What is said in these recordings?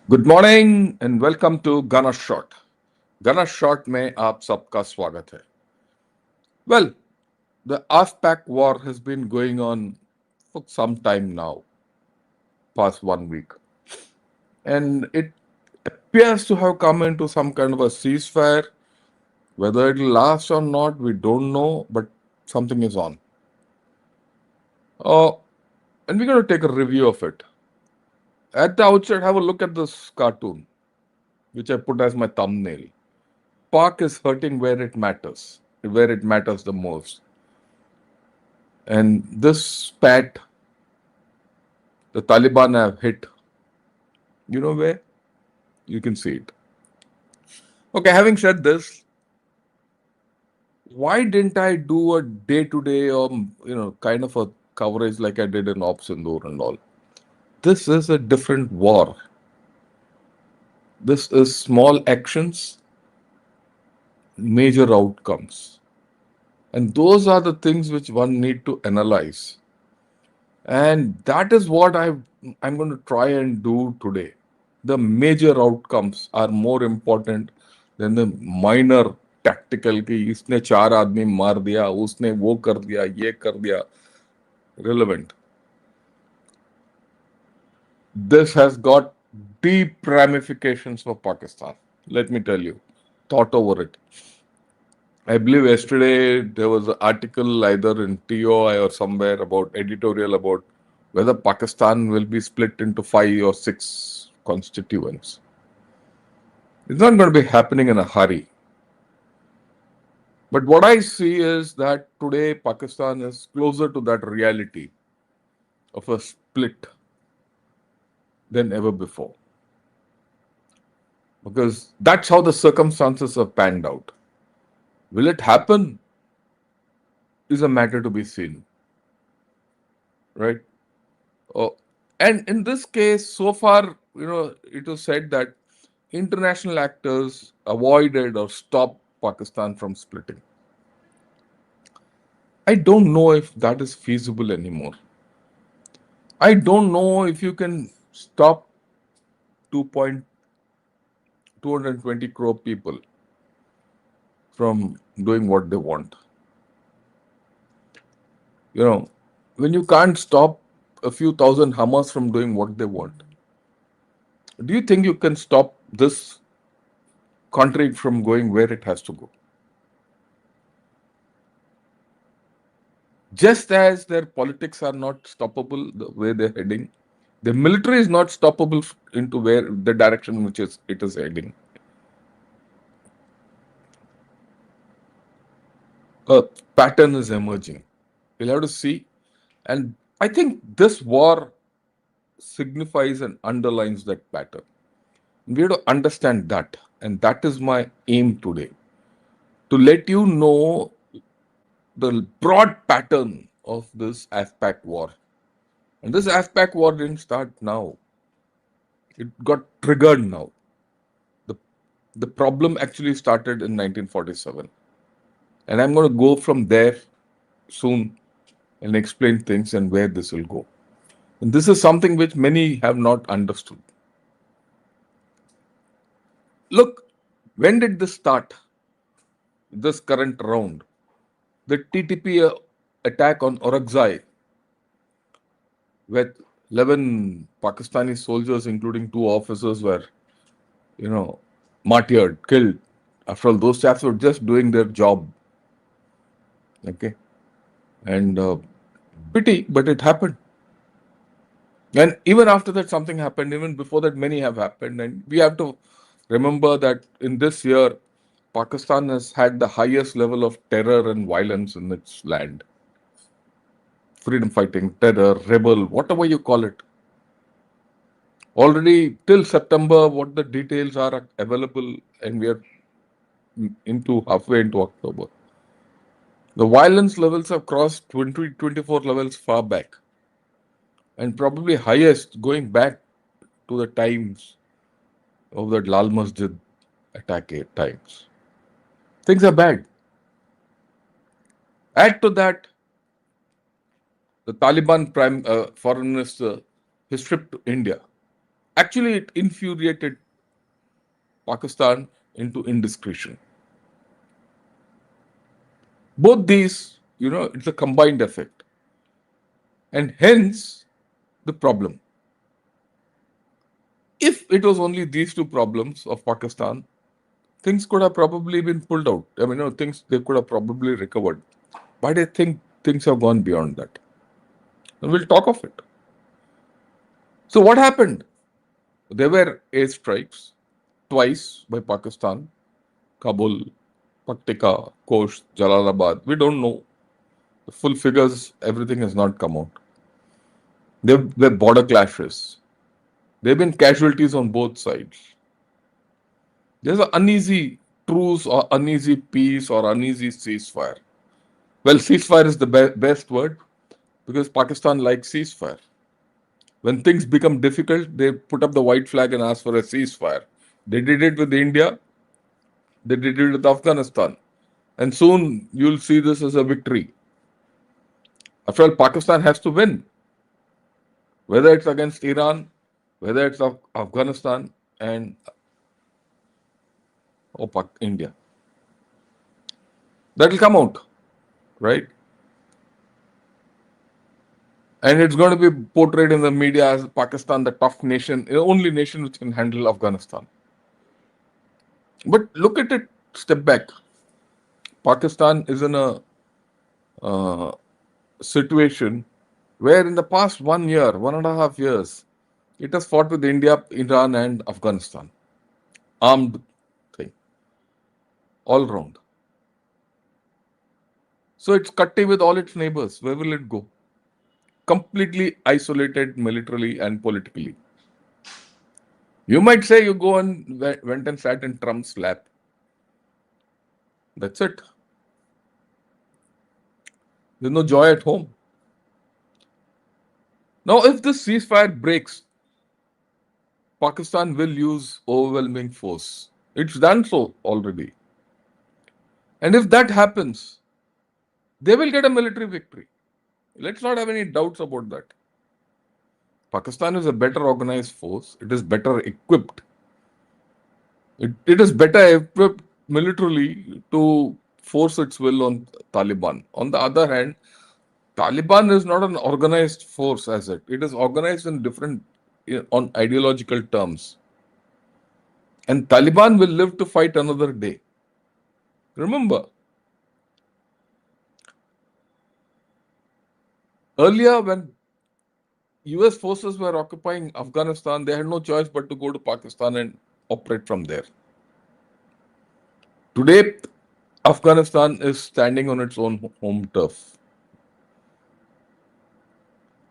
Good morning and welcome to गना shot. गना shot में आप सबका स्वागत है। Well, the AF-PAK war has been going on for some time now, past 1 week, and it appears to have come into some kind of a ceasefire. Whether it will last or not, we don't know, but something is on. Uh, and we're going to take a review of it. At the outset, have a look at this cartoon, which I put as my thumbnail. Park is hurting where it matters the most. And this spat the Taliban have hit, you know where? You can see it. Okay, having said this, why didn't I do a day to day or, kind of a coverage like I did in Ops Sindoor and all? This is a different war. This is small actions, major outcomes. And those are the things which one need to analyze. And that is what I'm going to try and do today. The major outcomes are more important than the minor tactical कि इसने चार आदमी मार दिया, उसने वो कर दिया, ये कर दिया. Relevant. This has got deep ramifications for Pakistan. Let me tell you. Thought over it. I believe yesterday there was an article either in TOI or somewhere about editorial about whether Pakistan will be split into 5 or 6 constituents. It's not going to be happening in a hurry. But what I see is that today Pakistan is closer to that reality of a split than ever before. Because that's how the circumstances have panned out. Will it happen? Is a matter to be seen. Right? Oh, and in this case, so far, it was said that international actors avoided or stopped Pakistan from splitting. I don't know if that is feasible anymore. I don't know if you can stop 2.220 crore people from doing what they want. When you can't stop a few thousand Hamas from doing what they want, do you think you can stop this country from going where it has to go? Just as their politics are not stoppable the way they're heading, the military is not stoppable into where the direction which it is heading. A pattern is emerging. We'll have to see. And I think this war signifies and underlines that pattern. We have to understand that. And that is my aim today. To let you know the broad pattern of this AF-PAK war. And this AF-PAK war didn't start now. It got triggered now. The, the problem actually started in 1947. And I'm going to go from there soon and explain things and where this will go. And this is something which many have not understood. Look, when did this start? This current round? The TTP attack on Orakzai, where 11 Pakistani soldiers, including 2 officers, were, martyred, killed. After all, those chaps were just doing their job. Okay. And pity, but it happened. And even after that, something happened. Even before that, many have happened. And we have to remember that in this year, Pakistan has had the highest level of terror and violence in its land. Freedom fighting, terror, rebel, whatever you call it. Already till September, what the details are available, and we are into halfway into October. The violence levels have crossed 2024 levels far back, and probably highest going back to the times of that Lal Masjid attack times. Things are bad. Add to that, the Taliban foreign minister, his trip to India. Actually, it infuriated Pakistan into indiscretion. Both these, it's a combined effect. And hence the problem. If it was only these two problems of Pakistan, things could have probably been pulled out. I mean, things they could have probably recovered. But I think things have gone beyond that. And we'll talk of it. So, what happened? There were airstrikes twice by Pakistan, Kabul, Paktika, Kosh, Jalalabad. We don't know the full figures, everything has not come out. There were border clashes. There have been casualties on both sides. There's an uneasy truce or uneasy peace or uneasy ceasefire. Well, ceasefire is the best word because Pakistan likes ceasefire. When things become difficult, they put up the white flag and ask for a ceasefire. They did it with India, they did it with Afghanistan. And soon you'll see this as a victory. After all, Pakistan has to win, whether it's against Iran, whether it's Afghanistan and India. That will come out, right? And it's going to be portrayed in the media as Pakistan, the tough nation, the only nation which can handle Afghanistan. But look at it, step back. Pakistan is in a uh, situation where in the past 1 year, 1.5 years, it has fought with India, Iran, and Afghanistan. Armed thing, all round. So it's cutty with all its neighbors. Where will it go? Completely isolated militarily and politically. You might say you go and went and sat in Trump's lap. That's it. There's no joy at home. Now, if this ceasefire breaks, Pakistan will use overwhelming force. It's done so already. And if that happens, they will get a military victory. Let's not have any doubts about that. Pakistan is a better organized force. It is better equipped. It is better equipped militarily to force its will on Taliban. On the other hand, Taliban is not an organized force as it. It is organized in different on ideological terms. And Taliban will live to fight another day. Remember, earlier when US forces were occupying Afghanistan, they had no choice but to go to Pakistan and operate from there. Today, Afghanistan is standing on its own home turf.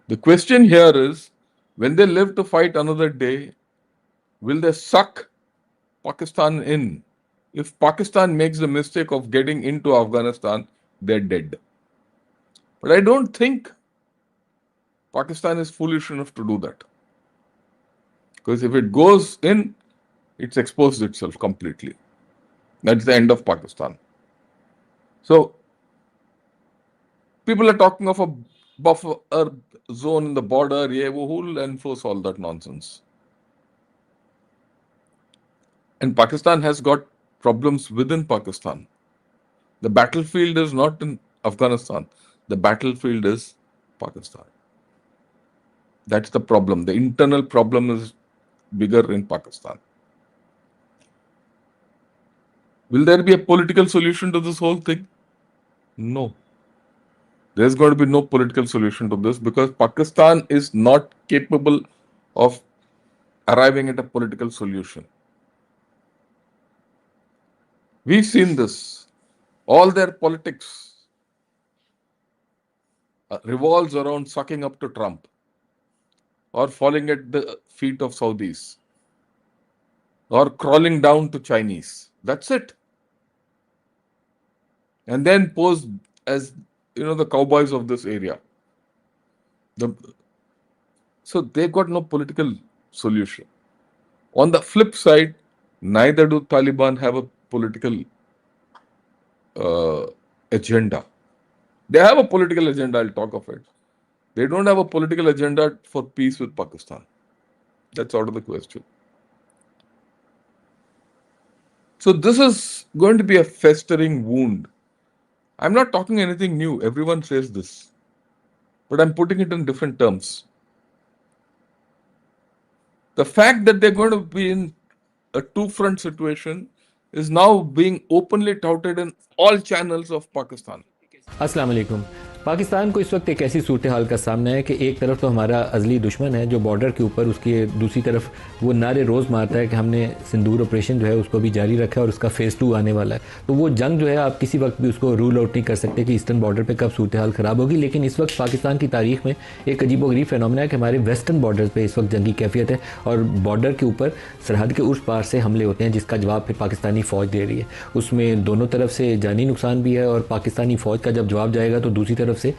The question here is, when they live to fight another day, will they suck Pakistan in? If Pakistan makes the mistake of getting into Afghanistan, they're dead. But I don't think Pakistan is foolish enough to do that. Because if it goes in, it's exposed itself completely. That's the end of Pakistan. So, people are talking of a buffer zone in the border. Yeah, who will enforce all that nonsense? And Pakistan has got problems within Pakistan. The battlefield is not in Afghanistan. The battlefield is Pakistan. That's the problem. The internal problem is bigger in Pakistan. Will there be a political solution to this whole thing? No. There's going to be no political solution to this because Pakistan is not capable of arriving at a political solution. We've seen this. All their politics revolves around sucking up to Trump or falling at the feet of Saudis or crawling down to Chinese. That's it. And then pose as the cowboys of this area. So they've got no political solution. On the flip side, neither do Taliban have a political agenda. They have a political agenda, I'll talk of it. They don't have a political agenda for peace with Pakistan. That's out of the question. So this is going to be a festering wound. I'm not talking anything new. Everyone says this, but I'm putting it in different terms. The fact that they're going to be in a two-front situation is now being openly touted in all channels of Pakistan. अस्सलाम वालेकुम। पाकिस्तान को इस वक्त एक ऐसी सूरत हाल का सामना है कि एक तरफ तो हमारा अज़ली दुश्मन है जो बॉर्डर के ऊपर, उसकी दूसरी तरफ वो नारे रोज़ मारता है कि हमने सिंदूर ऑपरेशन जो है उसको भी जारी रखा है और उसका फ़ेज़ 2 आने वाला है। तो वो जंग जो है आप किसी वक्त भी उसको रूल आउट नहीं कर सकते कि ईस्टर्न बॉर्डर पर कब सूरत हाल ख़राब होगी। लेकिन इस वक्त पाकिस्तान की तारीख में एक अजीबोगरीब फिनोमेना है कि हमारे वेस्टर्न बॉर्डर पर इस वक्त जंगी कैफियत है और बॉर्डर के ऊपर सरहद के उस पार से हमले होते हैं जिसका जवाब फिर पाकिस्तानी फ़ौज दे रही है। उसमें दोनों तरफ से जानी नुकसान भी है और पाकिस्तानी फ़ौज का जब जवाब जाएगा तो दूसरी तरफ से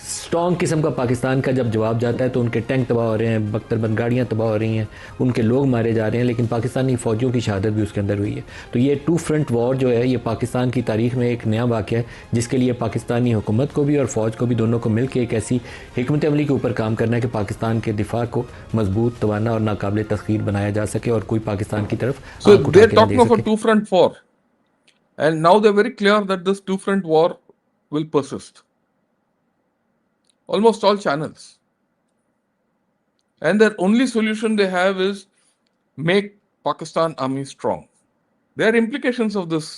स्ट्रॉन्ग किस्म का पाकिस्तान का जब जवाब जाता है तो उनके टैंक तबाह हो रहे हैं, बख्तरबंद गाड़ियाँ तबाह हो रही हैं, उनके लोग मारे जा रहे हैं, लेकिन पाकिस्तानी फ़ौजियों की शहादत भी उसके अंदर हुई है। तो ये टू फ्रंट वॉर जो है ये पाकिस्तान की तारीख में एक नया वाक़या है जिसके लिए पाकिस्तानी हुकूमत को भी और फ़ौज को भी दोनों को मिल के एक ऐसी हिकमत अमली के ऊपर काम करना है कि पाकिस्तान के दिफा को मजबूत, तवाना और नाकाबिल तस्खीर बनाया जा सके और कोई पाकिस्तान की तरफ So आंख उठा they're के ना talking देख of a सके। two-front war, and now they're very clear that this two-front war will persist. Almost all channels. And their only solution they have is make Pakistan army strong. There are implications of this.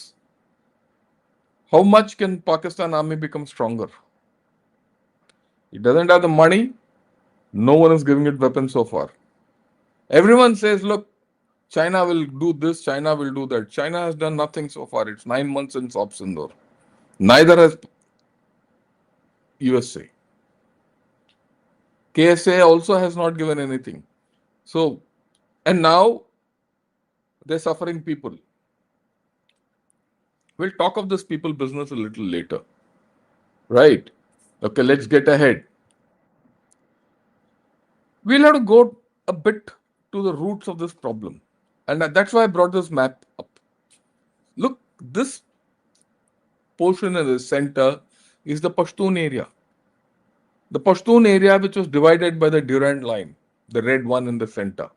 How much can Pakistan army become stronger? It doesn't have the money. No one is giving it weapons so far. Everyone says, look, China will do this, China will do that. China has done nothing so far. It's 9 months since Op Sindor. Neither has USA. KSA also has not given anything. So, and now they're suffering people. We'll talk of this people business a little later. Right? Okay, let's get ahead. We'll have to go a bit to the roots of this problem. And that's why I brought this map up. Look, this portion in the center is the Pashtun area. The Pashtun area, which was divided by the Durand line, the red one in the center.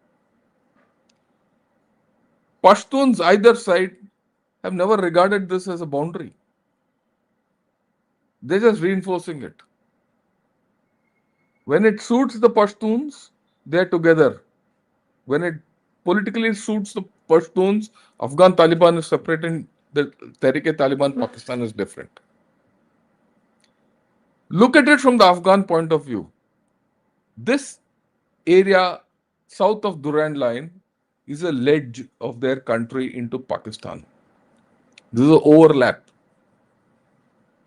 Pashtuns either side have never regarded this as a boundary. They're just reinforcing it. When it suits the Pashtuns, they're together. When it politically suits the Pashtuns, Afghan Taliban is separate and the Tehrik-e-Taliban Pakistan is different. Look at it from the Afghan point of view. This area south of Durand line is a ledge of their country into Pakistan. This is an overlap.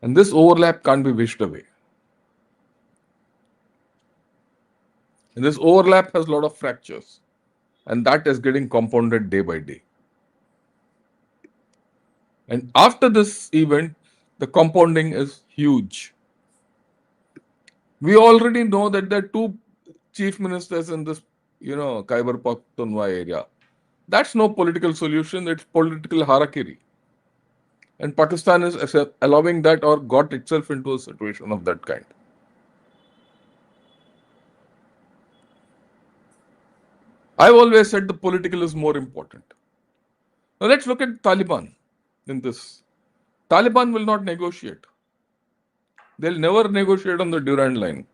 And this overlap can't be wished away. And this overlap has a lot of fractures. And that is getting compounded day by day. And after this event, the compounding is huge. We already know that there are two chief ministers in this, Khyber Pakhtunkhwa area. That's no political solution, it's political harakiri. And Pakistan is allowing that or got itself into a situation of that kind. I've always said the political is more important. Now let's look at Taliban in this. Taliban will not negotiate. They'll never negotiate on the Durand line.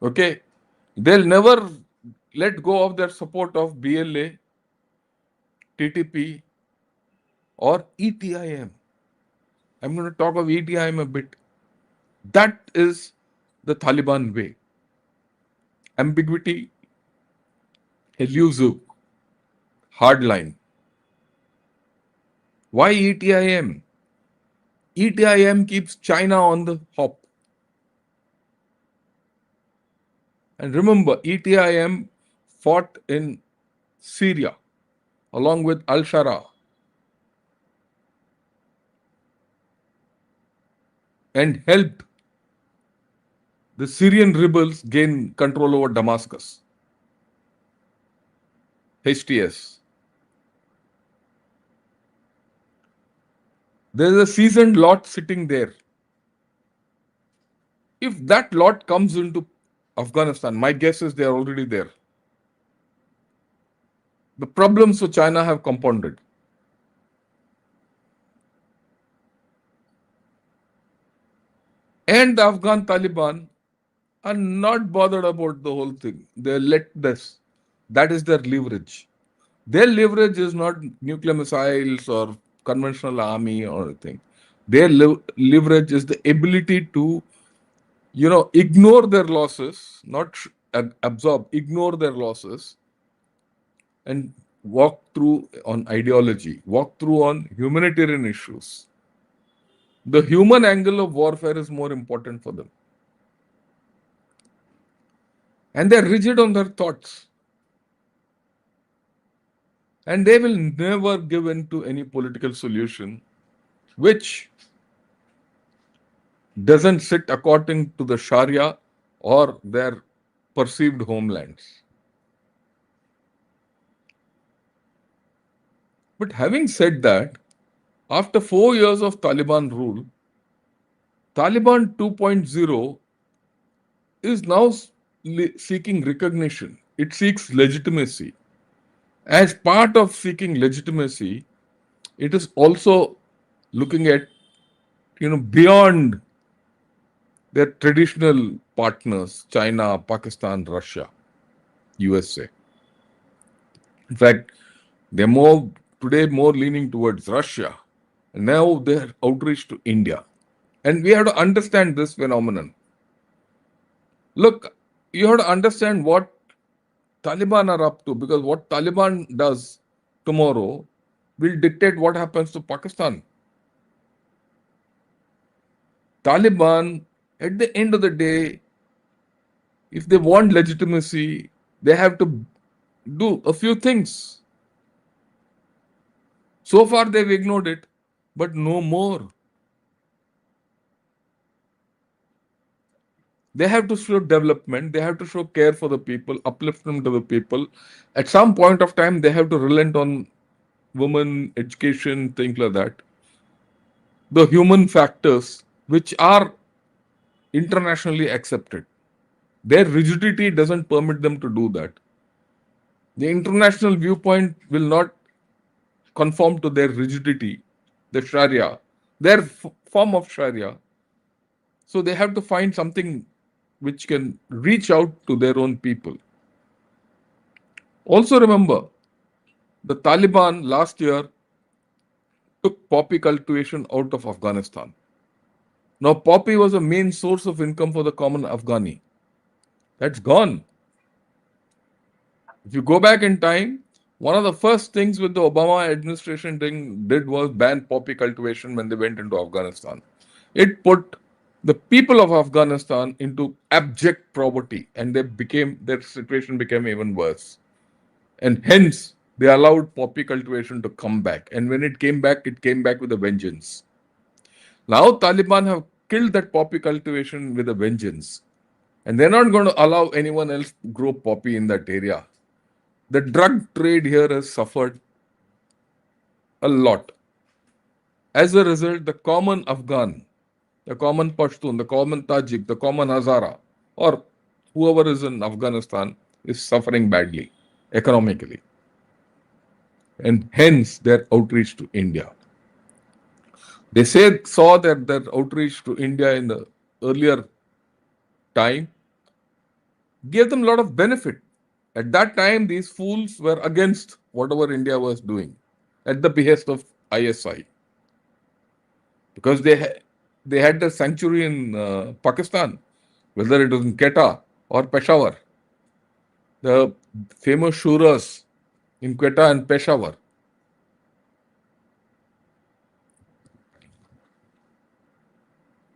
Okay? They'll never let go of their support of BLA, TTP, or ETIM. I'm going to talk of ETIM a bit. That is the Taliban way. Ambiguity, elusive, hardline. Why ETIM? ETIM keeps China on the hop. And remember, ETIM fought in Syria along with Al-Shara and helped the Syrian rebels gain control over Damascus. HTS. There's a seasoned lot sitting there. If that lot comes into Afghanistan, my guess is they are already there. The problems for China have compounded. And the Afghan Taliban are not bothered about the whole thing. They let this. That is their leverage. Their leverage is not nuclear missiles or conventional army or anything. Their leverage is the ability to, ignore their losses, not absorb, ignore their losses, and walk through on ideology, walk through on humanitarian issues. The human angle of warfare is more important for them. And they're rigid on their thoughts. And they will never give in to any political solution which doesn't sit according to the Sharia or their perceived homelands. But having said that, after 4 years of Taliban rule, Taliban 2.0 is now seeking recognition. It seeks legitimacy. As part of seeking legitimacy, it is also looking at, beyond their traditional partners, China, Pakistan, Russia, USA. In fact, they're more today more leaning towards Russia. And now they're outreach to India. And we have to understand this phenomenon. Look, you have to understand what Taliban are up to, because what Taliban does tomorrow will dictate what happens to Pakistan. Taliban, at the end of the day, if they want legitimacy, they have to do a few things. So far, they've ignored it, but no more. They have to show development, they have to show care for the people, upliftment to the people. At some point of time, they have to relent on women, education, things like that. The human factors which are internationally accepted. Their rigidity doesn't permit them to do that. The international viewpoint will not conform to their rigidity, the Sharia, their form of Sharia. So they have to find something which can reach out to their own people. Also, remember, the Taliban last year took poppy cultivation out of Afghanistan. Now, poppy was a main source of income for the common Afghani. That's gone. If you go back in time, one of the first things with the Obama administration did was ban poppy cultivation when they went into Afghanistan. It put the people of Afghanistan into abject poverty, and their situation became even worse. And hence, they allowed poppy cultivation to come back. And when it came back with a vengeance. Now, Taliban have killed that poppy cultivation with a vengeance. And they're not going to allow anyone else to grow poppy in that area. The drug trade here has suffered a lot. As a result, the common Afghan, the common Pashtun, the common Tajik, the common Hazara, or whoever is in Afghanistan is suffering badly economically. And hence their outreach to India. They saw that their outreach to India in the earlier time gave them a lot of benefit. At that time, these fools were against whatever India was doing at the behest of ISI, because they had the sanctuary in Pakistan, whether it was in Quetta or Peshawar, the famous shuras in Quetta and Peshawar.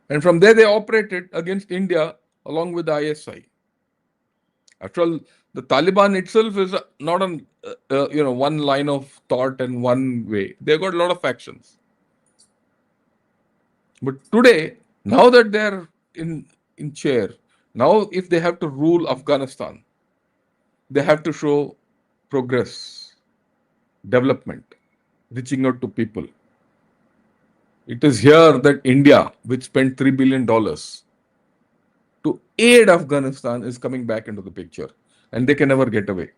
And from there, they operated against India along with the ISI. After all, the Taliban itself is not on one line of thought and one way. They've got a lot of factions. But today, now that they're in chair, now if they have to rule Afghanistan, they have to show progress, development, reaching out to people. It is here that India, which spent $3 billion to to aid Afghanistan is coming back into the picture, and they can never get away.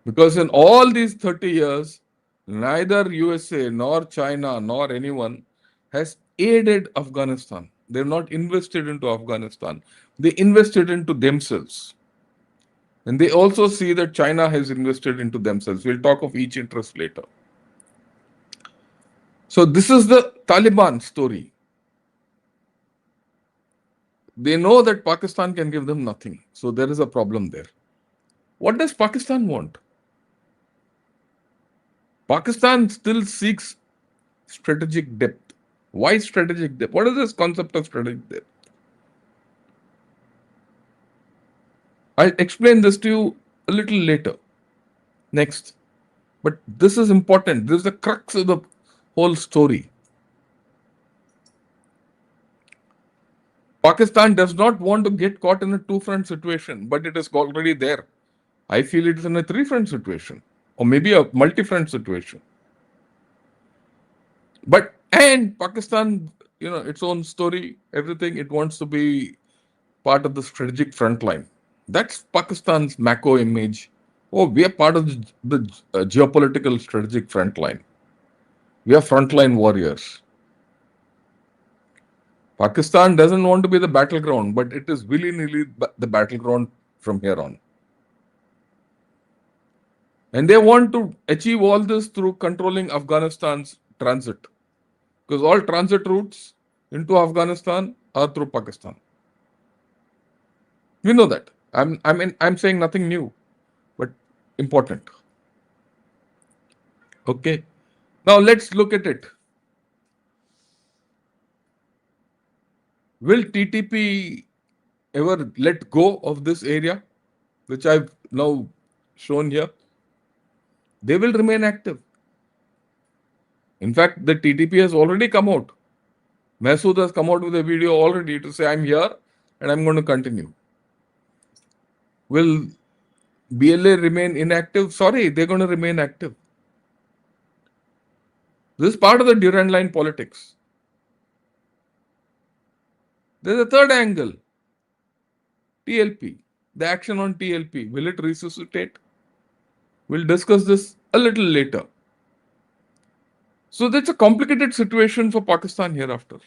Because in all these 30 years, neither USA nor China nor anyone has aided Afghanistan. They've not invested into Afghanistan. They invested into themselves. And they also see that China has invested into themselves. We'll talk of each interest later. So, this is the Taliban story. They know that Pakistan can give them nothing. So, there is a problem there. What does Pakistan want? Pakistan still seeks strategic depth. Why strategic depth? What is this concept of strategic depth? I'll explain this to you a little later. Next. But this is important. This is the crux of the whole story. Pakistan does not want to get caught in a two-front situation, but it is already there. I feel it is in a three-front situation, or maybe a multi-front situation. And Pakistan, its own story, everything, it wants to be part of the strategic front line. That's Pakistan's macro image. Oh, we are part of the geopolitical strategic front line. We are frontline warriors. Pakistan doesn't want to be the battleground, but it is willy-nilly the battleground from here on. And they want to achieve all this through controlling Afghanistan's transit. Because all transit routes into Afghanistan are through Pakistan. We know that. I'm saying nothing new, but important. Okay. Now let's look at it. Will TTP ever let go of this area, which I've now shown here? They will remain active. In fact, the TTP has already come out. Masood has come out with a video already to say, I'm here and I'm going to continue. Will BLA remain inactive? Sorry, they're going to remain active. This is part of the Durand line politics. There's a third angle. TLP. The action on TLP. Will it resuscitate? We'll discuss this a little later. So that's a complicated situation for Pakistan hereafter.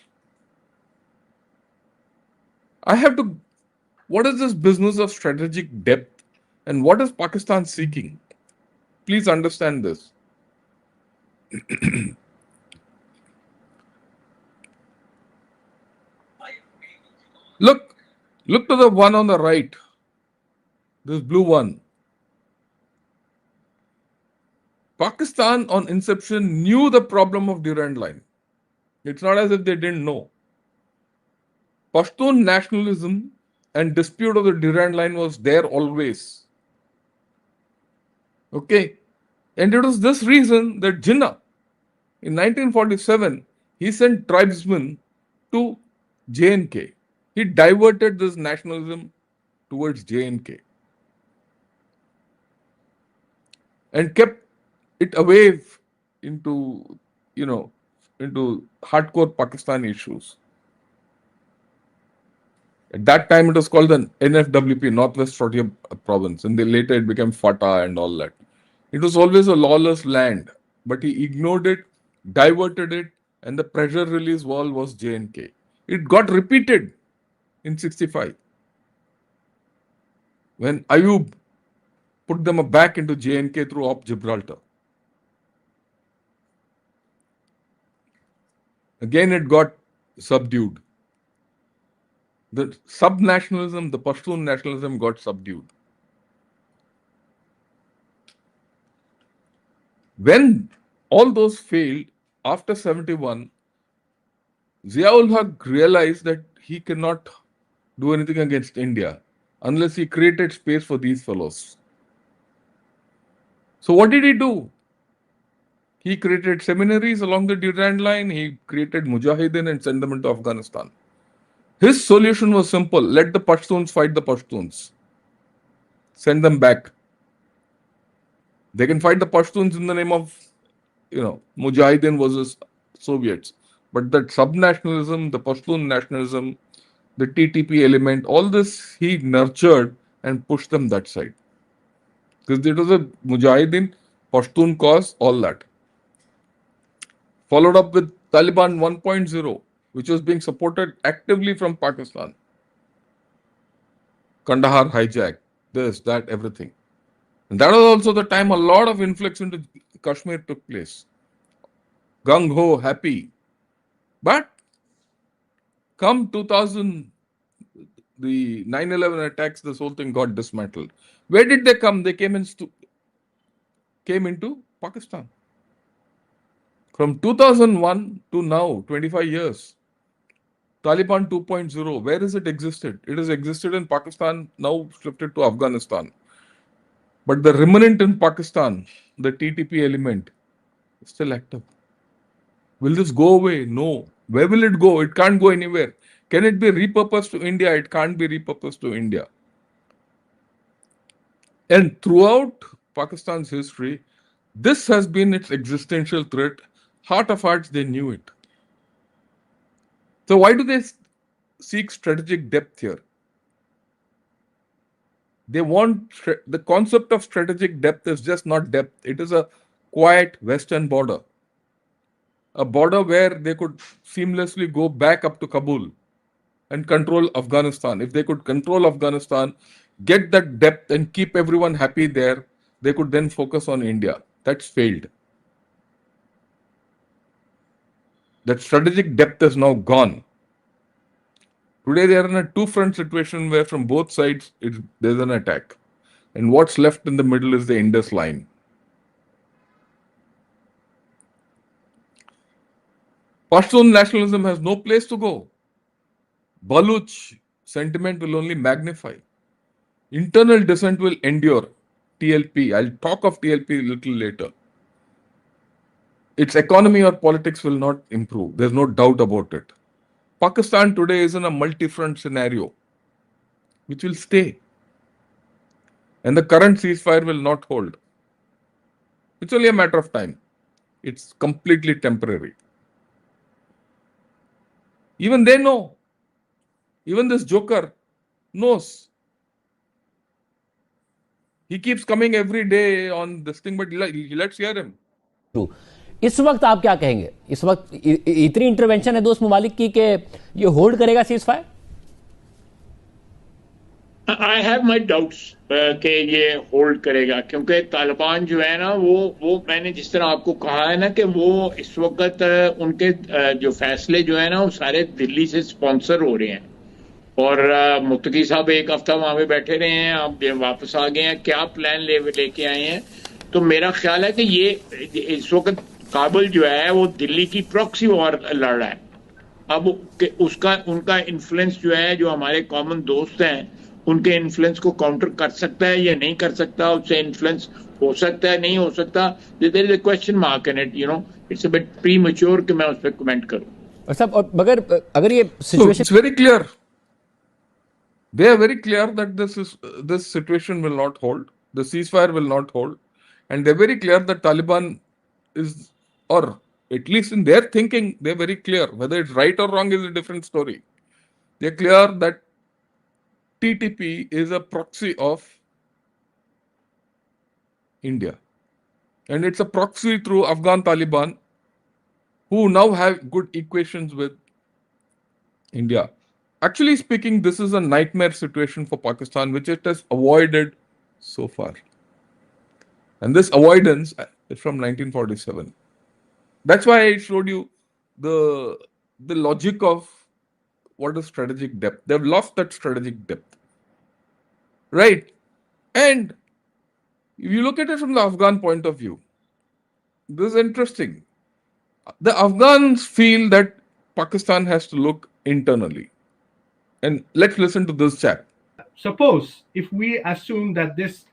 What is this business of strategic depth and what is Pakistan seeking? Please understand this. Look to the one on the right, this blue one. Pakistan on inception knew the problem of Durand line. It's not as if they didn't know. Pashtun nationalism and dispute of the Durand line was there always. Okay. And it was this reason that Jinnah, in 1947, he sent tribesmen to J&K. He diverted this nationalism towards J&K and kept it away into hardcore Pakistani issues. At that time, it was called the NFWP, Northwest Frontier Province, and then later it became FATA and all that. It was always a lawless land, but he ignored it, diverted it, and the pressure release wall was J&K. It got repeated in 65 when Ayub put them back into J&K through Op Gibraltar. Again, it got subdued. The sub-nationalism, the Pashtun nationalism got subdued. When all those failed, after 71, Ziaul Haq realized that he cannot do anything against India unless he created space for these fellows. So what did he do? He created seminaries along the Durand line. He created Mujahideen and sent them into Afghanistan. His solution was simple. Let the Pashtuns fight the Pashtuns. Send them back. They can fight the Pashtuns in the name of, Mujahideen versus Soviets. But that sub-nationalism, the Pashtun nationalism, the TTP element, all this he nurtured and pushed them that side. Because it was a Mujahideen, Pashtun cause, all that. Followed up with Taliban 1.0, which was being supported actively from Pakistan. Kandahar hijack, this, that, everything. And that was also the time a lot of influx into Kashmir took place. Gung ho, happy. But come 2000, the 9/11 attacks, this whole thing got dismantled. Where did they come? They came into Pakistan. From 2001 to now, 25 years, Taliban 2.0, where has it existed? It has existed in Pakistan, now shifted to Afghanistan. But the remnant in Pakistan, the TTP element, is still active. Will this go away? No. Where will it go? It can't go anywhere. Can it be repurposed to India? It can't be repurposed to India. And throughout Pakistan's history, this has been its existential threat. Heart of hearts, they knew it. So why do they seek strategic depth here? They want the concept of strategic depth is just not depth. It is a quiet western border, a border where they could seamlessly go back up to Kabul and control Afghanistan. If they could control Afghanistan, get that depth and keep everyone happy there, they could then focus on India. That's failed. That strategic depth is now gone. Today they are in a two-front situation where from both sides there's an attack. And what's left in the middle is the Indus line. Pashtun nationalism has no place to go. Baluch sentiment will only magnify. Internal dissent will endure. TLP. I'll talk of TLP a little later. Its economy or politics will not improve. There's no doubt about it. Pakistan today is in a multi-front scenario, which will stay. And the current ceasefire will not hold. It's only a matter of time. It's completely temporary. Even they know. Even this joker knows. He keeps coming every day on this thing, but let's hear him. इस वक्त आप क्या कहेंगे? इस वक्त इतनी intervention है दोस्त ममालिक की कि ये होल्ड करेगा cease fire? I have my doubts कि ये होल्ड करेगा, क्योंकि तालिबान जो है ना वो मैंने जिस तरह आपको कहा है ना कि वो इस वक्त उनके जो फैसले जो है ना वो सारे दिल्ली से स्पॉन्सर हो रहे हैं। और मुफ्ती साहब एक हफ्ता वहां पे बैठे रहे हैं, अब वापस आ गए हैं, क्या प्लान लेके आए हैं। तो मेरा ख्याल है कि ये इस वक्त काबुल जो है वो दिल्ली की प्रॉक्सी वॉर लड़ रहा है। अब उसका उनका इन्फ्लुएंस जो है, जो हमारे कॉमन दोस्त हैं, उनके इन्फ्लुएंस को काउंटर कर सकता है या नहीं कर सकता, उससे इन्फ्लुएंस हो सकता है नहीं हो सकता, there is a question mark in it, you know, it's a bit premature कि मैं उस पर कमेंट करूं। और मगर अगर ये situation it's very clear, they are very clear that this situation will not hold, the ceasefire will not hold, and they're very clear that Taliban is, or at least in their thinking, they're very clear. Whether it's right or wrong is a different story. They're clear that TTP is a proxy of India. And it's a proxy through Afghan Taliban, who now have good equations with India. Actually speaking, this is a nightmare situation for Pakistan, which it has avoided so far. And this avoidance is from 1947. That's why I showed you the logic of what is strategic depth. They've lost that strategic depth. Right? And if you look at it from the Afghan point of view, this is interesting. The Afghans feel that Pakistan has to look internally. And let's listen to this chap. Suppose if we assume that this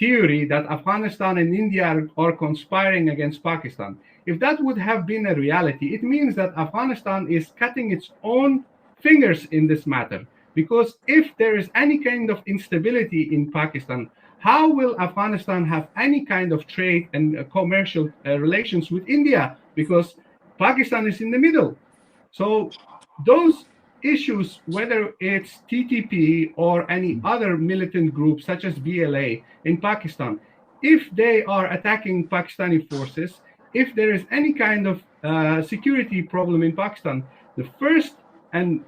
theory that Afghanistan and India are conspiring against Pakistan, if that would have been a reality, it means that Afghanistan is cutting its own fingers in this matter. Because if there is any kind of instability in Pakistan, how will Afghanistan have any kind of trade and commercial relations with India? Because Pakistan is in the middle. So those issues, whether it's TTP or any other militant group such as BLA in Pakistan, if they are attacking Pakistani forces, if there is any kind of security problem in Pakistan, the first and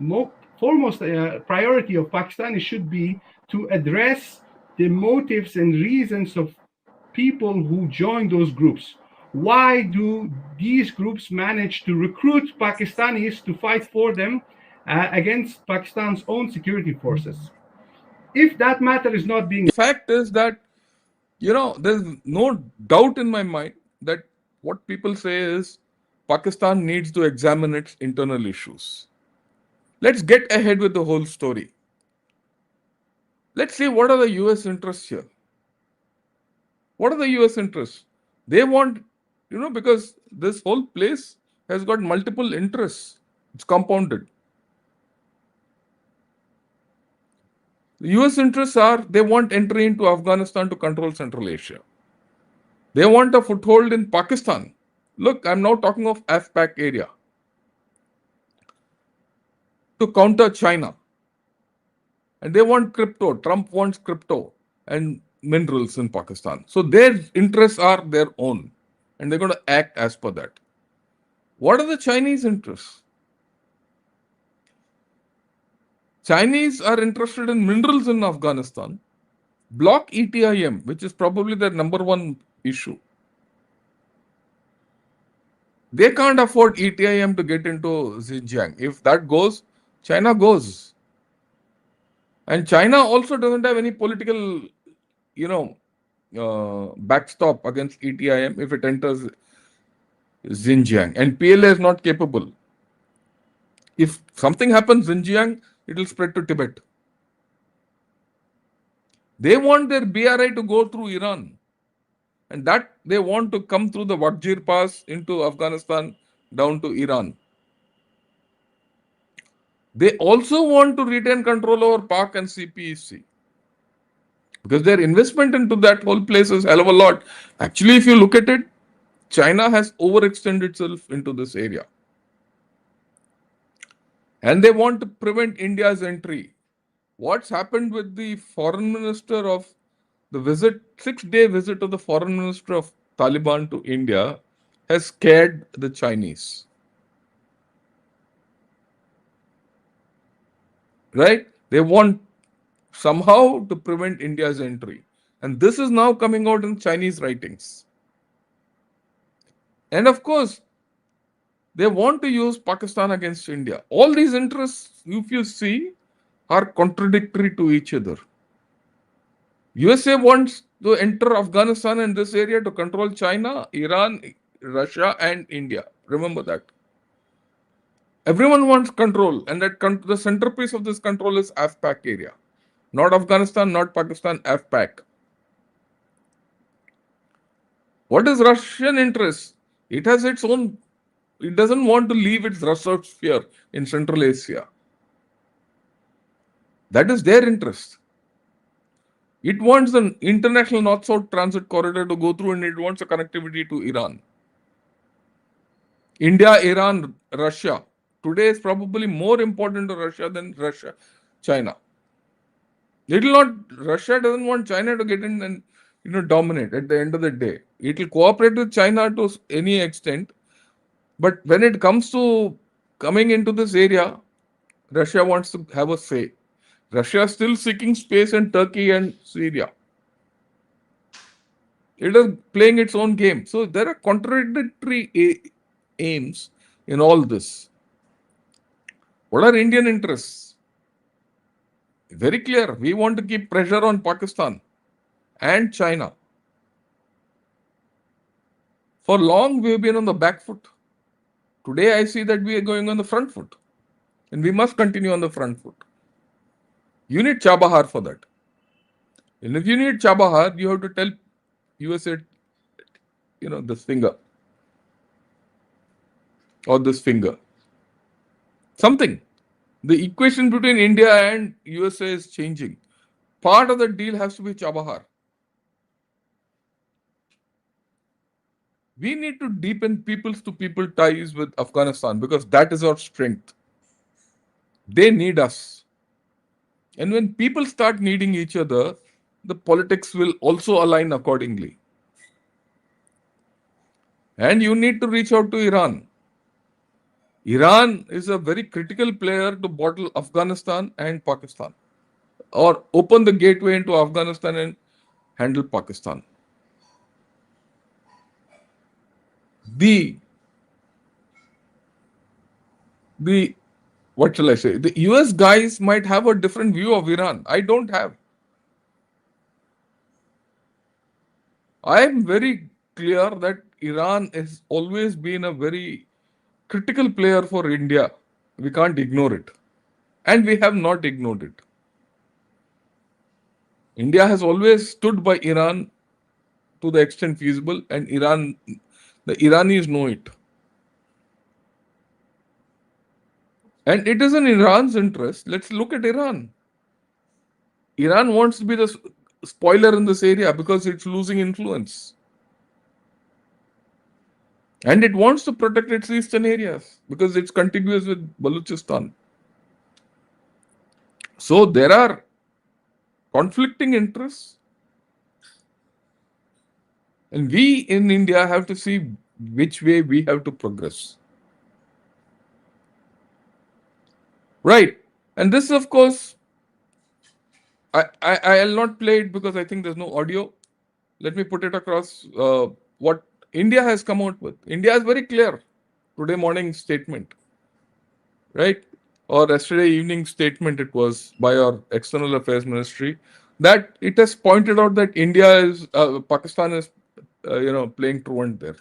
foremost priority of Pakistanis should be to address the motives and reasons of people who join those groups. Why do these groups manage to recruit Pakistanis to fight for them against Pakistan's own security forces? If that matter is not being Fact is that, there's no doubt in my mind that what people say is Pakistan needs to examine its internal issues. Let's get ahead with the whole story. Let's see what are the US interests here. What are the US interests? They want, because this whole place has got multiple interests. It's compounded. The US interests are they want entry into Afghanistan to control Central Asia. They want a foothold in Pakistan. Look, I'm now talking of AF-PAK area to counter China. And they want crypto. Trump wants crypto and minerals in Pakistan. So their interests are their own. And they're going to act as per that. What are the Chinese interests? Chinese are interested in minerals in Afghanistan. Block ETIM, which is probably their number one issue. They can't afford ETIM to get into Xinjiang. If that goes, China goes. And China also doesn't have any political, backstop against ETIM if it enters Xinjiang. And PLA is not capable. If something happens in Xinjiang, it will spread to Tibet. They want their BRI to go through Iran. And that they want to come through the Wajir Pass into Afghanistan down to Iran. They also want to retain control over PAK and CPEC. Because their investment into that whole place is hell of a lot. Actually, if you look at it, China has overextended itself into this area. And they want to prevent India's entry. What's happened with the foreign minister of the 6-day visit of the foreign minister of Taliban to India has scared the Chinese. Right? They want somehow to prevent India's entry. And this is now coming out in Chinese writings. And of course, they want to use Pakistan against India. All these interests, if you see, are contradictory to each other. USA wants to enter Afghanistan and this area to control China, Iran, Russia, and India. Remember that. Everyone wants control, and that the centerpiece of this control is AF-PAK area. Not Afghanistan, not Pakistan, AF-PAK. What is Russian interest? It has its own, it doesn't want to leave its research sphere in Central Asia. That is their interest. It wants the international north-south transit corridor to go through, and it wants a connectivity to Iran. India, Iran, Russia. Today is probably more important to Russia than China. Russia doesn't want China to get in and dominate at the end of the day. It will cooperate with China to any extent. But when it comes to coming into this area, Russia wants to have a say. Russia is still seeking space in Turkey and Syria. It is playing its own game. So there are contradictory aims in all this. What are Indian interests? Very clear. We want to keep pressure on Pakistan and China. For long, we have been on the back foot. Today, I see that we are going on the front foot. And we must continue on the front foot. You need Chabahar for that. And if you need Chabahar, you have to tell USA, this finger. Or this finger. Something. The equation between India and USA is changing. Part of the deal has to be Chabahar. We need to deepen peoples to people ties with Afghanistan because that is our strength. They need us. And when people start needing each other, the politics will also align accordingly. And you need to reach out to Iran. Iran is a very critical player to bottle Afghanistan and Pakistan, or open the gateway into Afghanistan and handle Pakistan. The the what shall I say? The US guys might have a different view of Iran. I don't have. I am very clear that Iran has always been a very critical player for India. We can't ignore it. And we have not ignored it. India has always stood by Iran to the extent feasible, and the Iranis know it. And it is in Iran's interest. Let's look at Iran. Iran wants to be the spoiler in this area because it's losing influence. And it wants to protect its eastern areas because it's contiguous with Balochistan. So there are conflicting interests. And we in India have to see which way we have to progress. Right. And this, of course, I'll not play it because I think there's no audio. Let me put it across what India has come out with. India is very clear today morning statement, right? Or yesterday evening statement it was by our External Affairs Ministry that it has pointed out that Pakistan is, playing truant there.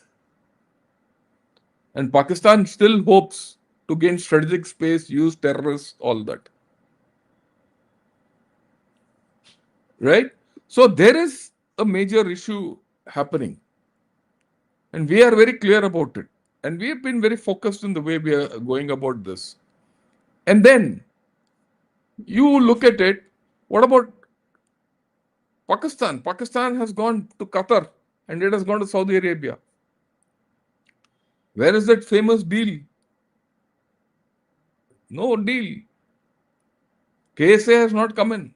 And Pakistan still hopes to gain strategic space, use terrorists, all that. Right? So there is a major issue happening. And we are very clear about it. And we have been very focused in the way we are going about this. And then you look at it, what about Pakistan? Pakistan has gone to Qatar and it has gone to Saudi Arabia. Where is that famous deal? No deal. KSA has not come in.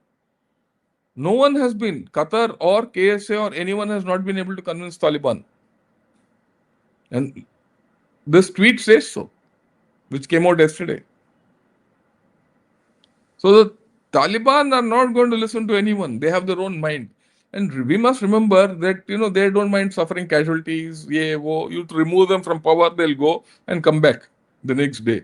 No one has been, Qatar or KSA or anyone has not been able to convince Taliban. And this tweet says so, which came out yesterday. So the Taliban are not going to listen to anyone. They have their own mind. And we must remember that, they don't mind suffering casualties. You remove them from power, they'll go and come back the next day.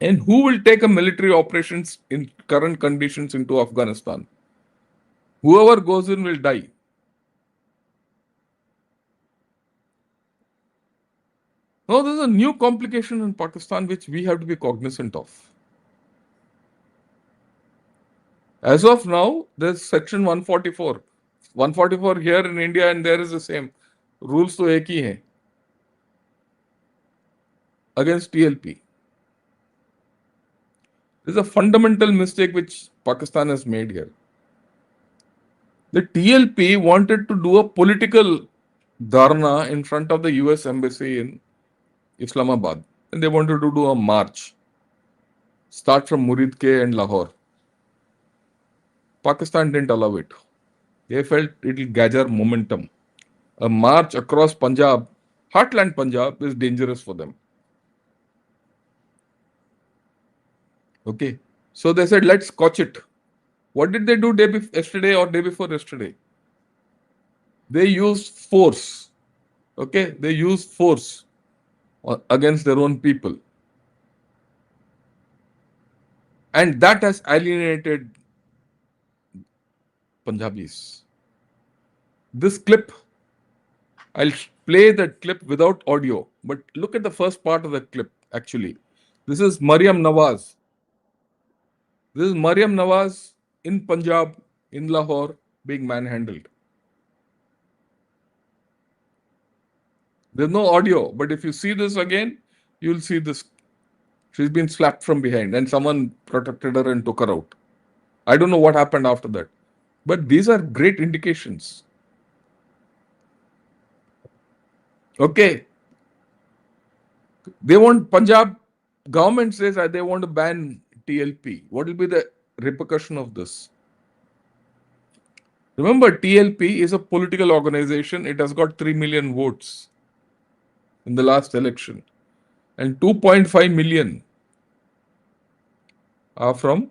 And who will take a military operations in current conditions into Afghanistan? Whoever goes in will die. Now, there's a new complication in Pakistan which we have to be cognizant of. As of now, there's section 144. 144 here in India and there is the same. Rules to ek hi hai. Against TLP. There's a fundamental mistake which Pakistan has made here. The TLP wanted to do a political dharna in front of the US embassy in Islamabad. And they wanted to do a march. Start from Muridke and Lahore. Pakistan didn't allow it. They felt it will gather momentum. A march across Punjab, heartland Punjab, is dangerous for them. Okay. So they said, let's scotch it. What did they do yesterday or day before yesterday? They used force. Okay. They used force against their own people. And that has alienated Punjabis. This clip, I'll play that clip without audio, but look at the first part of the clip actually. This is Maryam Nawaz. This is Maryam Nawaz in Punjab, in Lahore, being manhandled. There's no audio, but if you see this again, you'll see this. She's been slapped from behind and someone protected her and took her out. I don't know what happened after that. But these are great indications. Okay. They want Punjab government says that they want to ban TLP. What will be the repercussion of this? Remember, TLP is a political organization. It has got 3 million votes in the last election, and 2.5 million are from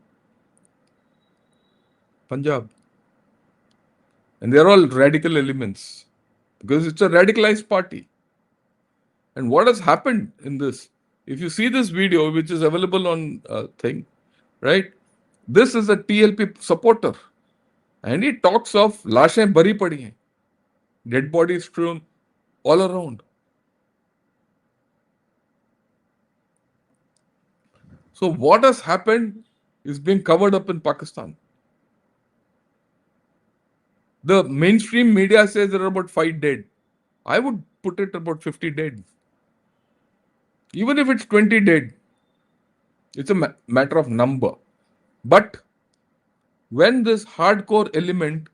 Punjab. And they are all radical elements because it's a radicalized party. And what has happened in this? If you see this video, which is available on thing, right? This is a TLP supporter, and he talks of lashein bari padi hain, dead bodies strewn all around. So what has happened is being covered up in Pakistan. The mainstream media says there are about 5 dead. I would put it about 50 dead. Even if it's 20 dead, it's a matter of number. But when this hardcore element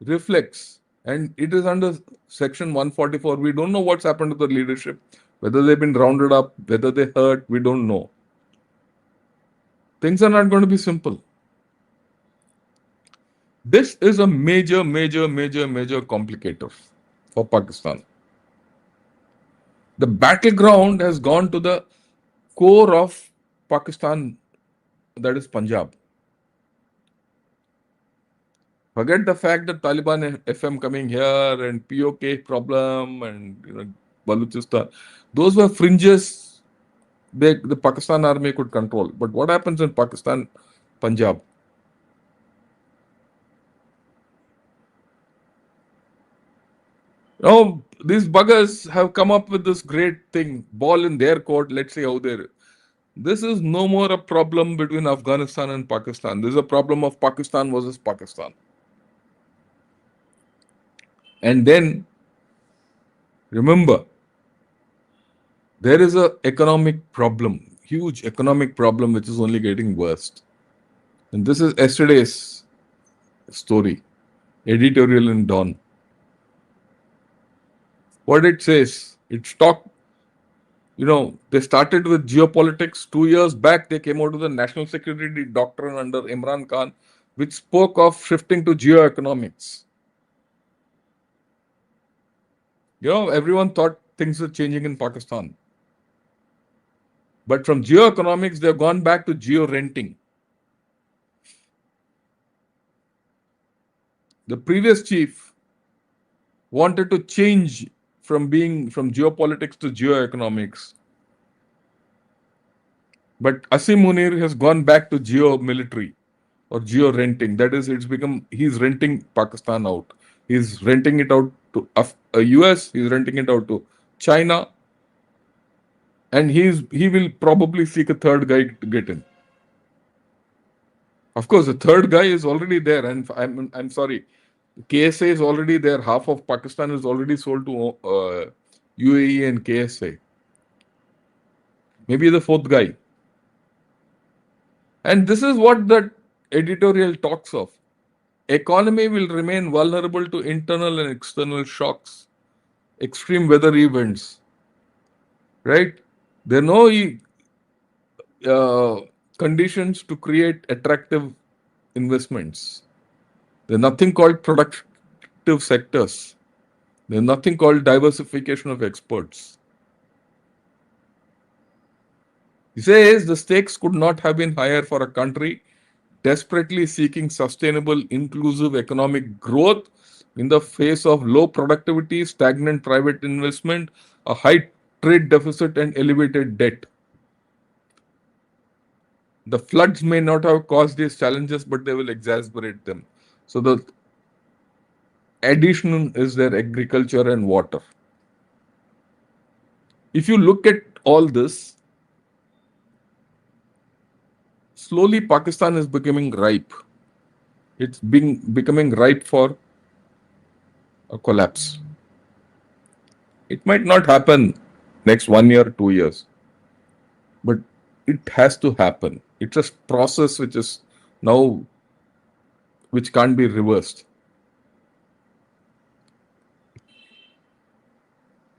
reflects, and it is under section 144, we don't know what's happened to the leadership, whether they've been rounded up, whether they hurt, we don't know. Things are not going to be simple. This is a major complicator for Pakistan. The battleground has gone to the core of Pakistan, that is Punjab. Forget the fact that Taliban FM coming here and POK problem and Baluchistan. Those were fringes the Pakistan army could control. But what happens in Pakistan, Punjab? These buggers have come up with this great thing, ball in their court, let's see how they're. This is no more a problem between Afghanistan and Pakistan. This is a problem of Pakistan versus Pakistan. And then, remember, there is a economic problem, huge economic problem, which is only getting worse. And this is yesterday's story, editorial in Dawn. What it says, it's talk. They started with GeoPolitics. 2 years back, they came out with the national security doctrine under Imran Khan, which spoke of shifting to geoeconomics. Everyone thought things were changing in Pakistan. But from geoeconomics, they've gone back to geo-renting. The previous chief wanted to change from geopolitics to geoeconomics. But Asim Munir has gone back to geo-military or geo-renting. That is, he's renting Pakistan out. He's renting it out to US, he's renting it out to China, and he will probably seek a third guy to get in. Of course, the third guy is already there, and I'm sorry, KSA is already there. Half of Pakistan is already sold to UAE and KSA. Maybe the fourth guy. And this is what that editorial talks of. Economy will remain vulnerable to internal and external shocks, extreme weather events, right? There are no conditions to create attractive investments. There's nothing called productive sectors. There's nothing called diversification of exports. He says the stakes could not have been higher for a country desperately seeking sustainable, inclusive economic growth in the face of low productivity, stagnant private investment, a high trade deficit, and elevated debt. The floods may not have caused these challenges, but they will exacerbate them. So the addition is their agriculture and water. If you look at all this, slowly Pakistan is becoming ripe. It's becoming ripe for a collapse. It might not happen next 1 year, 2 years, but it has to happen. It's a process which can't be reversed.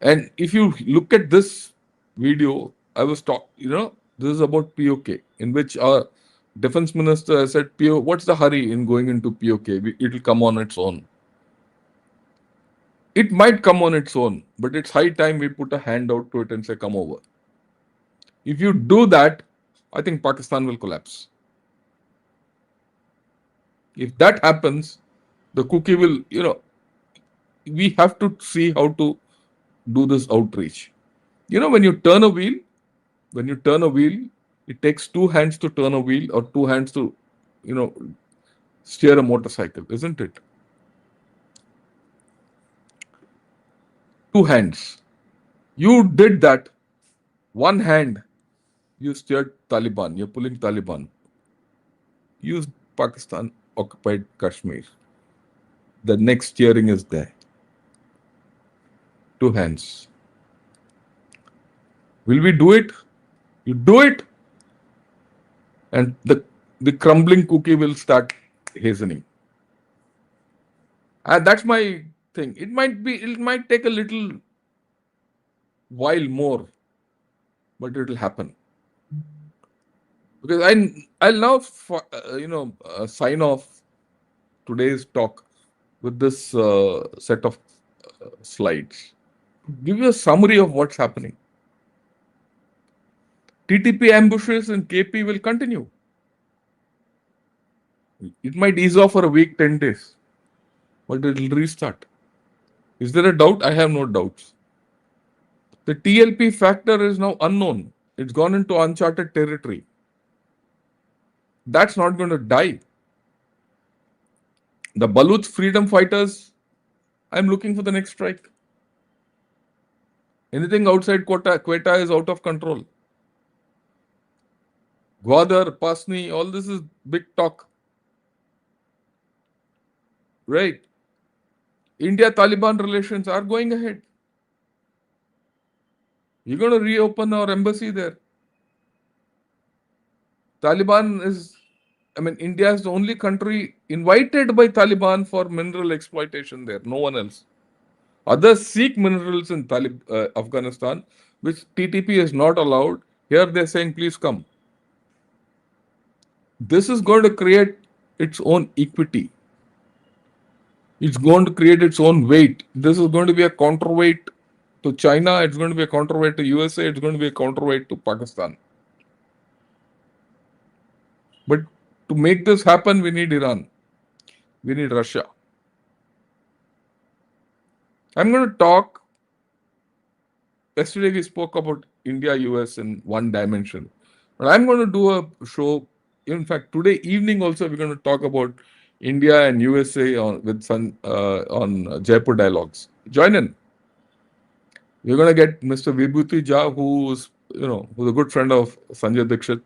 And if you look at this video, I was this is about POK, in which our defense minister said, what's the hurry in going into POK? It'll come on its own. It might come on its own, but it's high time we put a hand out to it and say, come over. If you do that, I think Pakistan will collapse. If that happens, the cookie will, we have to see how to do this outreach. When you turn a wheel, it takes two hands to turn a wheel or two hands to, steer a motorcycle, isn't it? Two hands. You did that. One hand, you steered Taliban. You're pulling Taliban. Use Pakistan occupied Kashmir. The next steering is there. Two hands. Will we do it? You do it, and the crumbling cookie will start hastening. That's my thing. It might take a little while more, but it will happen. Because I'll now sign off today's talk with this set of slides. Give you a summary of what's happening. TTP ambushes in KP will continue. It might ease off for a week, 10 days, but it will restart. Is there a doubt? I have no doubts. The TLP factor is now unknown. It's gone into uncharted territory. That's not going to die. The Baluch freedom fighters, I'm looking for the next strike. Anything outside Quetta is out of control. Gwadar, Pasni, all this is big talk. Right? India-Taliban relations are going ahead. We're going to reopen our embassy there. India is the only country invited by Taliban for mineral exploitation there. No one else. Others seek minerals in Afghanistan, which TTP is not allowed. Here they're saying, please come. This is going to create its own equity. It's going to create its own weight. This is going to be a counterweight to China. It's going to be a counterweight to USA. It's going to be a counterweight to Pakistan. But to make this happen, we need Iran. We need Russia. I'm going to talk. Yesterday we spoke about India, US in one dimension. But I'm going to do a show. In fact, today evening also we're going to talk about India and USA on Jaipur Dialogues. Join in. We're going to get Mr. Vibhuti Jha, who's a good friend of Sanjay Dixit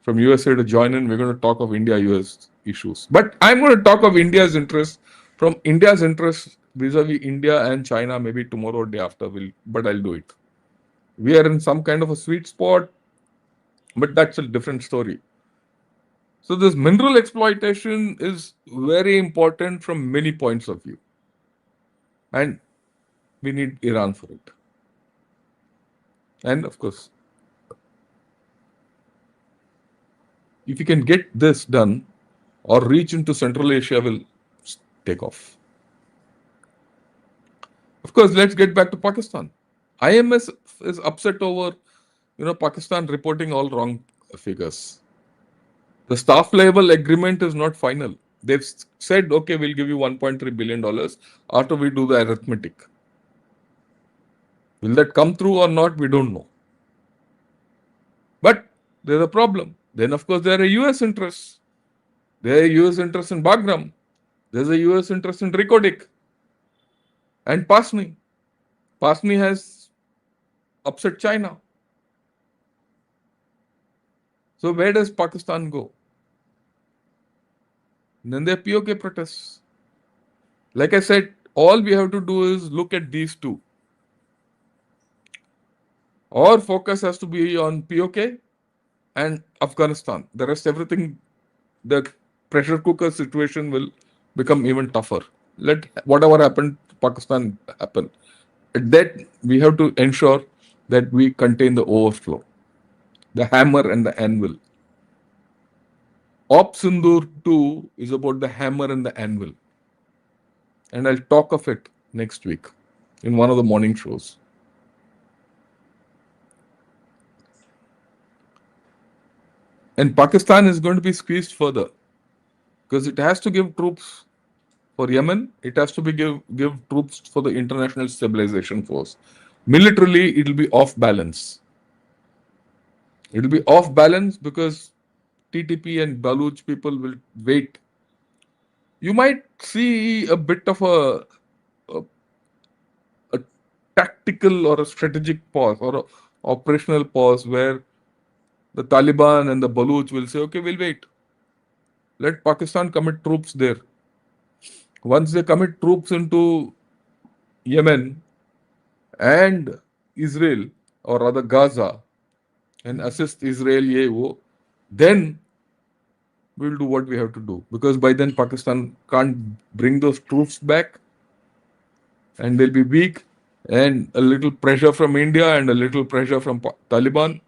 from USA, to join in. We're going to talk of India-US issues. But I'm going to talk of India's interest, from India's interest vis-a-vis India and China, maybe tomorrow or day after. But I'll do it. We are in some kind of a sweet spot, but that's a different story. So this mineral exploitation is very important from many points of view. And we need Iran for it. And of course, if you can get this done or reach into Central Asia, will take off. Of course, let's get back to Pakistan. IMS is upset over, Pakistan reporting all wrong figures. The staff level agreement is not final. They've said, okay, we'll give you $1.3 billion after we do the arithmetic. Will that come through or not? We don't know. But there's a problem. Then, of course, there are US interests. There are US interests in Bagram. There's a US interest in Rikodik and Pasni. Pasni has upset China. So where does Pakistan go? Then there are POK protests. Like I said, all we have to do is look at these two. Our focus has to be on POK and Afghanistan. The rest, everything, the pressure cooker situation will become even tougher. Let whatever happened to Pakistan happen. that we have to ensure that we contain the overflow, the hammer and the anvil. Op Sindur 2 is about the hammer and the anvil. And I'll talk of it next week in one of the morning shows. And Pakistan is going to be squeezed further because it has to give troops for Yemen, it has to be give troops for the international stabilization force. Militarily, it will be off balance. It will be off balance because TTP and Baluch people will wait. You might see a bit of a tactical or a strategic pause or a operational pause where the Taliban and the Baluch will say, okay, we'll wait. Let Pakistan commit troops there. Once they commit troops into Yemen and Israel, or rather Gaza, and assist Israel, then we'll do what we have to do. Because by then Pakistan can't bring those troops back and they'll be weak, and a little pressure from India and a little pressure from Taliban.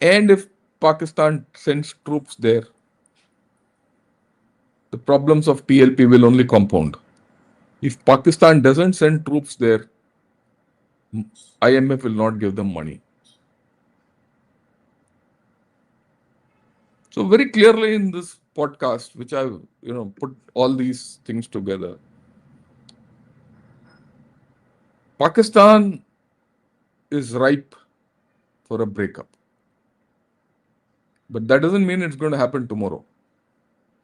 And if Pakistan sends troops there, the problems of TLP will only compound. If Pakistan doesn't send troops there, IMF will not give them money. So very clearly in this podcast, which I've put all these things together, Pakistan is ripe for a breakup. But that doesn't mean it's going to happen tomorrow.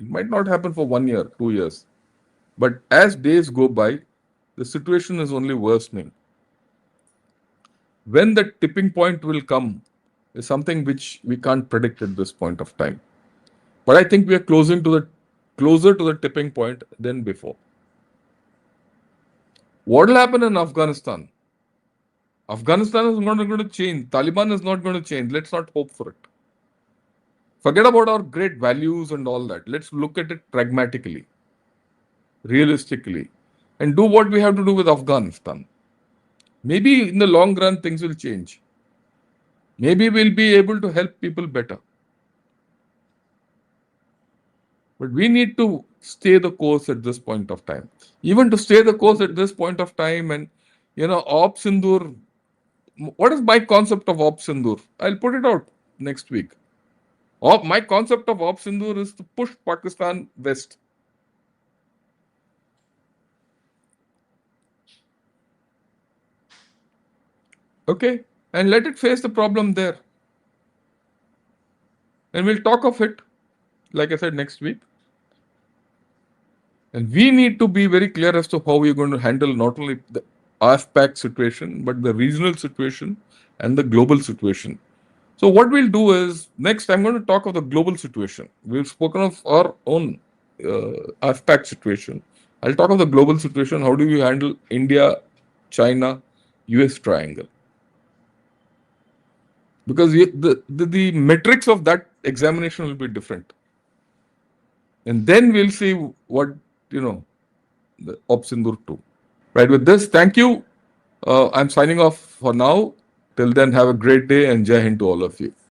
It might not happen for 1 year, 2 years. But as days go by, the situation is only worsening. When the tipping point will come is something which we can't predict at this point of time. But I think we are closer to the tipping point than before. What will happen in Afghanistan? Afghanistan is not going to change. Taliban is not going to change. Let's not hope for it. Forget about our great values and all that. Let's look at it pragmatically, realistically, and do what we have to do with Afghanistan. Maybe in the long run, things will change. Maybe we'll be able to help people better. But we need to stay the course at this point of time. Even to stay the course at this point of time, and Op Sindur, what is my concept of Op Sindur? I'll put it out next week. My concept of Op Sindur is to push Pakistan west. Okay, and let it face the problem there. And we'll talk of it, like I said, next week. And we need to be very clear as to how we're going to handle not only the AF-PAK situation, but the regional situation and the global situation. So what we'll do is, next I'm going to talk of the global situation. We've spoken of our own AF-PAK situation. I'll talk of the global situation. How do we handle India, China, US triangle? Because the metrics of that examination will be different. And then we'll see what, the Op Sindur 2. Right, with this, thank you. I'm signing off for now. Till then, have a great day and Jai Hind to all of you.